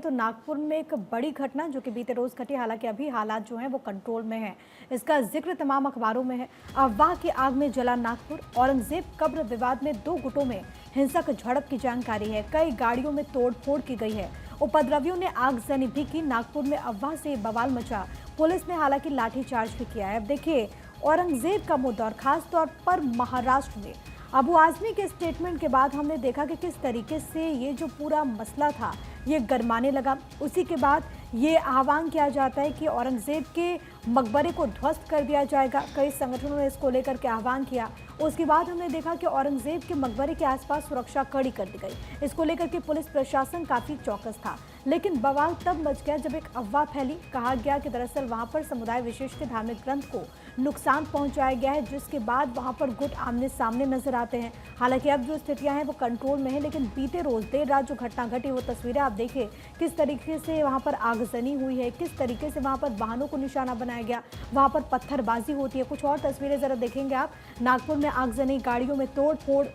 तो नागपुर में एक बड़ी घटना जो कि बीते रोज घटी, हालांकि अभी हालात जो हैं वो कंट्रोल में हैं। इसका जिक्र तमाम अखबारों में है। अफवाह की आग में जला नागपुर। औरंगजेब कब्र विवाद में 2 गुटों में हिंसक झड़प की जानकारी है। कई गाड़ियों में तोड़फोड़ की गई है। उपद्रवियों ने आगजनी भी की। नागपुर में अफवाह से बवाल मचा। पुलिस ने हालांकि लाठीचार्ज भी किया है। अब देखिए औरंगजेब का मुद्दा और खास तौर पर महाराष्ट्र में अबू आजमी के स्टेटमेंट के बाद हमने देखा कि किस तरीके से ये जो पूरा मसला था ये गरमाने लगा। उसी के बाद ये आह्वान किया जाता है कि औरंगजेब के मकबरे को ध्वस्त कर दिया जाएगा। कई संगठनों ने इसको लेकर के आह्वान किया। उसके बाद हमने देखा कि औरंगजेब के मकबरे के आसपास सुरक्षा कड़ी कर दी गई। इसको लेकर के पुलिस प्रशासन काफी चौकस था, लेकिन बवाल तब मच गया जब एक अफवाह फैली। कहा गया कि दरअसल वहां पर समुदाय विशेष के धार्मिक ग्रंथ को नुकसान पहुंचाया गया है, जिसके बाद वहां पर गुट आमने सामने नजर आते हैं। हालांकि अब जो स्थितियां हैं वो कंट्रोल में है, लेकिन बीते रोज देर रात जो घटना घटी वो तस्वीरें आप देखिए किस तरीके से वहां पर आगजनी हुई है, किस तरीके से वहां पर वाहनों को निशाना बनाया गया, वहां पर पत्थरबाजी होती है। कुछ और तस्वीरें जरा देखेंगे आप। नागपुर में आगजनी, गाड़ियों में तोड़ फोड़,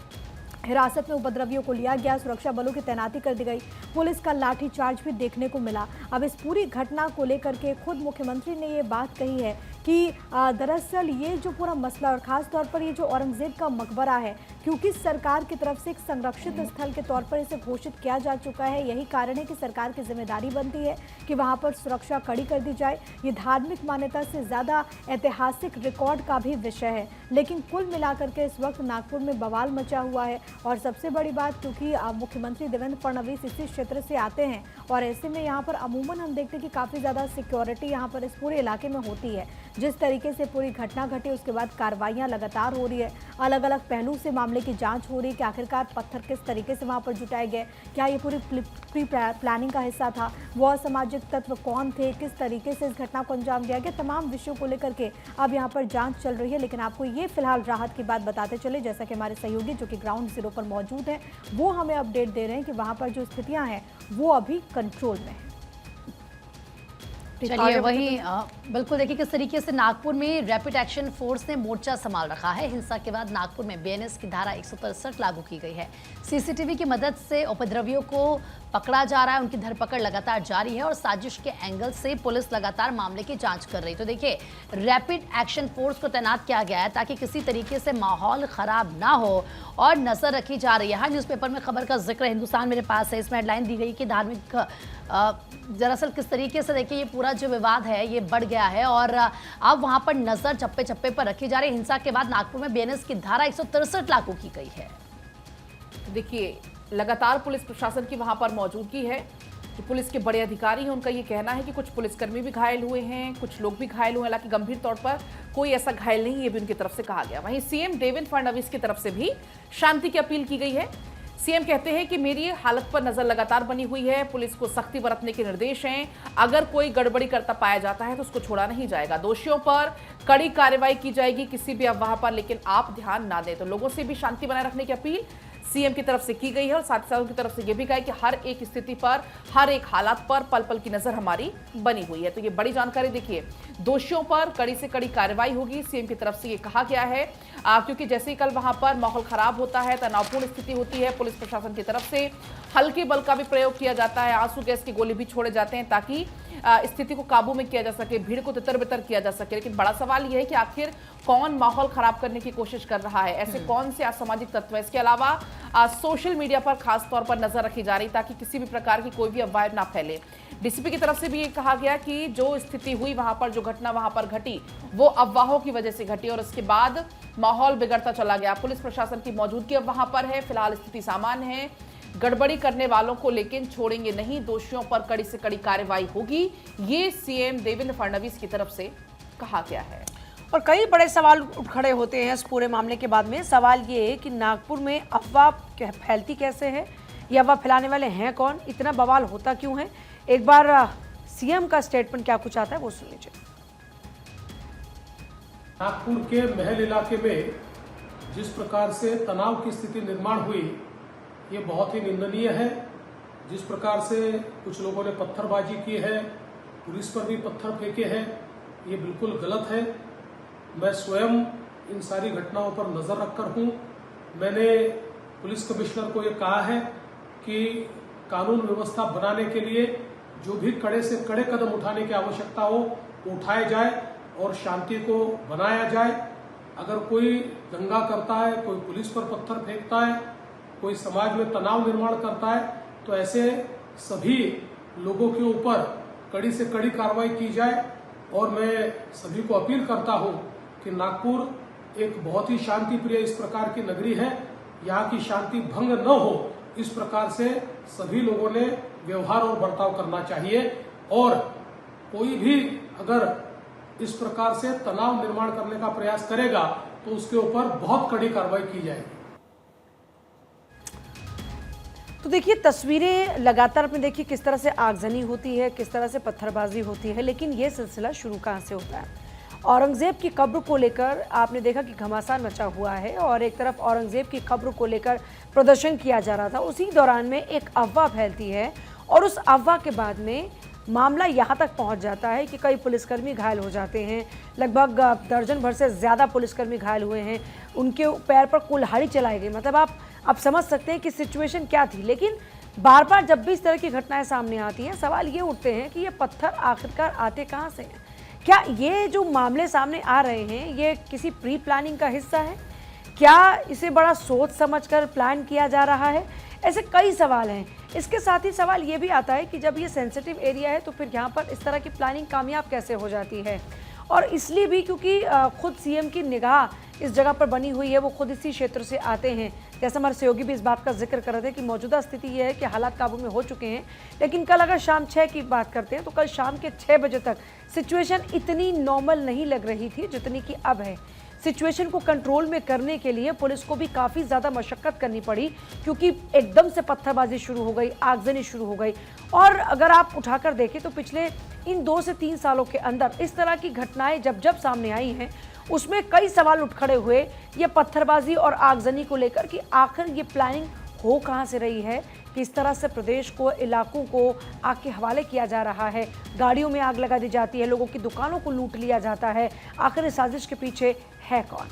हिरासत में उपद्रवियों को लिया गया, सुरक्षा बलों की तैनाती कर दी गई, पुलिस का लाठीचार्ज भी देखने को मिला। अब इस पूरी घटना को लेकर के खुद मुख्यमंत्री ने ये बात कही है कि दरअसल ये जो पूरा मसला और खास तौर पर ये जो औरंगजेब का मकबरा है, क्योंकि सरकार की तरफ से एक संरक्षित स्थल के तौर पर इसे घोषित किया जा चुका है, यही कारण है कि सरकार की जिम्मेदारी बनती है कि वहां पर सुरक्षा कड़ी कर दी जाए। ये धार्मिक मान्यता से ज़्यादा ऐतिहासिक रिकॉर्ड का भी विषय है। लेकिन कुल मिलाकर के इस वक्त नागपुर में बवाल मचा हुआ है। और सबसे बड़ी बात, क्योंकि मुख्यमंत्री देवेंद्र फडणवीस इसी क्षेत्र से आते हैं और ऐसे में यहाँ पर अमूमन हम देखते हैं कि काफ़ी ज़्यादा सिक्योरिटी यहाँ पर इस पूरे इलाके में होती है। जिस तरीके से पूरी घटना घटी उसके बाद कार्रवाइयाँ लगातार हो रही है, अलग अलग पहलू से मामले की जांच हो रही है कि आखिरकार पत्थर किस तरीके से वहाँ पर जुटाए गए, क्या ये पूरी प्री प्लानिंग का हिस्सा था, वो असामाजिक तत्व कौन थे, किस तरीके से इस घटना को अंजाम दिया गया, तमाम विषयों को लेकर के अब यहाँ पर जांच चल रही है। लेकिन आपको ये फिलहाल राहत की बात बताते चले, जैसा कि हमारे सहयोगी जो कि ग्राउंड जीरो पर मौजूद हैं वो हमें अपडेट दे रहे हैं कि वहाँ पर जो स्थितियाँ हैं वो अभी कंट्रोल में है। चलिए वहीं बिल्कुल देखिए किस तरीके से नागपुर में रैपिड एक्शन फोर्स ने मोर्चा संभाल रखा है। हिंसा के बाद नागपुर में बीएनएस की धारा 163 लागू की गई है। सीसीटीवी की मदद से उपद्रवियों को पकड़ा जा रहा है, उनकी धरपकड़ लगातार जारी है और साजिश के एंगल से पुलिस लगातार मामले की जांच कर रही है। तो देखिए रैपिड एक्शन फोर्स को तैनात किया गया है ताकि किसी तरीके से माहौल खराब ना हो और नजर रखी जा रही है। हर न्यूज़पेपर में खबर का जिक्र हिंदुस्तान मेरे पास है, इसमें हेडलाइन दी गई कि धार्मिक दरअसल किस तरीके से देखिए ये पूरा जो विवाद है ये बढ़ गया है और अब वहां पर नजर चप्पे चप्पे पर रखी जा रही है। हिंसा के बाद नागपुर में बीएनएस की धारा 163 लागू की गई है। देखिए लगातार पुलिस प्रशासन की वहां पर मौजूदगी है। जो पुलिस के बड़े अधिकारी हैं उनका ये कहना है कि कुछ पुलिसकर्मी भी घायल हुए हैं, कुछ लोग भी घायल हुए हैं, हालांकि गंभीर तौर पर कोई ऐसा घायल नहीं, ये भी उनकी तरफ से कहा गया। वहीं सीएम देवेंद्र फडणवीस की तरफ से भी शांति की अपील की गई है। सीएम कहते हैं कि मेरी हालत पर नजर लगातार बनी हुई है, पुलिस को सख्ती बरतने के निर्देश हैं, अगर कोई गड़बड़ी करता पाया जाता है तो उसको छोड़ा नहीं जाएगा, दोषियों पर कड़ी कार्रवाई की जाएगी किसी भी अफवाह पर, लेकिन आप ध्यान ना दें। तो लोगों से भी शांति बनाए रखने की अपील सीएम की तरफ से की गई है और साथ ही साथ उनकी तरफ से यह भी कहा कि हर एक स्थिति पर, हर एक हालात पर पल पल की नजर हमारी बनी हुई है। तो ये बड़ी जानकारी देखिए, दोषियों पर कड़ी से कड़ी कार्रवाई होगी, सीएम की तरफ से ये कहा गया है। क्योंकि जैसे ही कल वहां पर माहौल खराब होता है, तनावपूर्ण स्थिति होती है, पुलिस प्रशासन की तरफ से हल्के बल का भी प्रयोग किया जाता है, आंसू गैस की गोली भी छोड़े जाते हैं ताकि स्थिति को काबू में किया जा सके, भीड़ को तितर बितर किया जा सके। लेकिन बड़ा सवाल यह है कि आखिर कौन माहौल खराब करने की कोशिश कर रहा है, ऐसे कौन से असामाजिक तत्व है। इसके अलावा सोशल मीडिया पर खास तौर पर नजर रखी जा रही ताकि किसी भी प्रकार की कोई भी अफवाह ना फैले। डीसीपी की तरफ से भी ये कहा गया कि जो स्थिति हुई वहां पर, जो घटना वहां पर घटी वो अफवाहों की वजह से घटी और उसके बाद माहौल बिगड़ता चला गया। पुलिस प्रशासन की मौजूदगी अब वहां पर है, फिलहाल स्थिति सामान्य है, गड़बड़ी करने वालों को लेकिन छोड़ेंगे नहीं, दोषियों पर कड़ी से कड़ी कार्रवाई होगी, ये सीएम देवेंद्र फडणवीस की तरफ से कहा गया है। और कई बड़े सवाल उठ खड़े होते हैं इस पूरे मामले के बाद में। सवाल ये है कि नागपुर में अफवाह फैलती कैसे है, ये अफवाह फैलाने वाले हैं कौन, इतना बवाल होता क्यों है। एक बार सीएम का स्टेटमेंट क्या कुछ आता है वो सुन लीजिए। नागपुर के महल इलाके में जिस प्रकार से तनाव की स्थिति निर्माण हुई ये बहुत ही निंदनीय है। जिस प्रकार से कुछ लोगों ने पत्थरबाजी की है, पुलिस पर भी पत्थर फेंके हैं, ये बिल्कुल गलत है। मैं स्वयं इन सारी घटनाओं पर नजर रखकर हूं। मैंने पुलिस कमिश्नर को ये कहा है कि कानून व्यवस्था बनाने के लिए जो भी कड़े से कड़े कदम उठाने की आवश्यकता हो वो उठाए जाए और शांति को बनाया जाए। अगर कोई दंगा करता है, कोई पुलिस पर पत्थर फेंकता है, कोई समाज में तनाव निर्माण करता है, तो ऐसे सभी लोगों के ऊपर कड़ी से कड़ी कार्रवाई की जाए। और मैं सभी को अपील करता हूं कि नागपुर एक बहुत ही शांति प्रिय इस प्रकार की नगरी है, यहाँ की शांति भंग न हो इस प्रकार से सभी लोगों ने व्यवहार और बर्ताव करना चाहिए। और कोई भी अगर इस प्रकार से तनाव निर्माण करने का प्रयास करेगा तो उसके ऊपर बहुत कड़ी कार्रवाई की जाएगी। तो देखिए तस्वीरें लगातार आपने देखी किस तरह से आगजनी होती है, किस तरह से पत्थरबाजी होती है, लेकिन ये सिलसिला शुरू कहाँ से होता है। औरंगजेब की कब्र को लेकर आपने देखा कि घमासान मचा हुआ है और एक तरफ औरंगजेब की कब्र को लेकर प्रदर्शन किया जा रहा था। उसी दौरान में एक अफवाह फैलती है और उस अफवाह के बाद में मामला यहाँ तक पहुँच जाता है कि कई पुलिसकर्मी घायल हो जाते हैं। लगभग दर्जन भर से ज़्यादा पुलिसकर्मी घायल हुए हैं, उनके पैर पर कुल्हाड़ी चलाई गई। मतलब आप समझ सकते हैं कि सिचुएशन क्या थी। लेकिन बार बार जब भी इस तरह की घटनाएं सामने आती हैं, सवाल ये उठते हैं कि ये पत्थर आखिरकार आते कहाँ से हैं। क्या ये जो मामले सामने आ रहे हैं ये किसी प्री प्लानिंग का हिस्सा है? क्या इसे बड़ा सोच समझकर प्लान किया जा रहा है? ऐसे कई सवाल हैं। इसके साथ ही सवाल ये भी आता है कि जब ये सेंसिटिव एरिया है तो फिर यहाँ पर इस तरह की प्लानिंग कामयाब कैसे हो जाती है। और इसलिए भी क्योंकि खुद सीएम की निगाह इस जगह पर बनी हुई है, वो खुद इसी क्षेत्र से आते हैं। जैसे हमारे सहयोगी भी इस बात का जिक्र कर रहे थे कि मौजूदा स्थिति ये है कि हालात काबू में हो चुके हैं, लेकिन कल अगर शाम 6 की बात करते हैं तो कल शाम के 6 बजे तक सिचुएशन इतनी नॉर्मल नहीं लग रही थी जितनी कि अब है। सिचुएशन को कंट्रोल में करने के लिए पुलिस को भी काफ़ी ज़्यादा मशक्कत करनी पड़ी, क्योंकि एकदम से पत्थरबाजी शुरू हो गई, आगजनी शुरू हो गई। और अगर आप उठाकर देखें तो पिछले इन 2 से 3 सालों के अंदर इस तरह की घटनाएं जब सामने आई हैं, उसमें कई सवाल उठ खड़े हुए ये पत्थरबाजी और आगजनी को लेकर कि आखिर ये प्लानिंग हो कहाँ से रही है, किस तरह से प्रदेश को, इलाकों को आग के हवाले किया जा रहा है, गाड़ियों में आग लगा दी जाती है, लोगों की दुकानों को लूट लिया जाता है। आखिर इस साजिश के पीछे है कौन?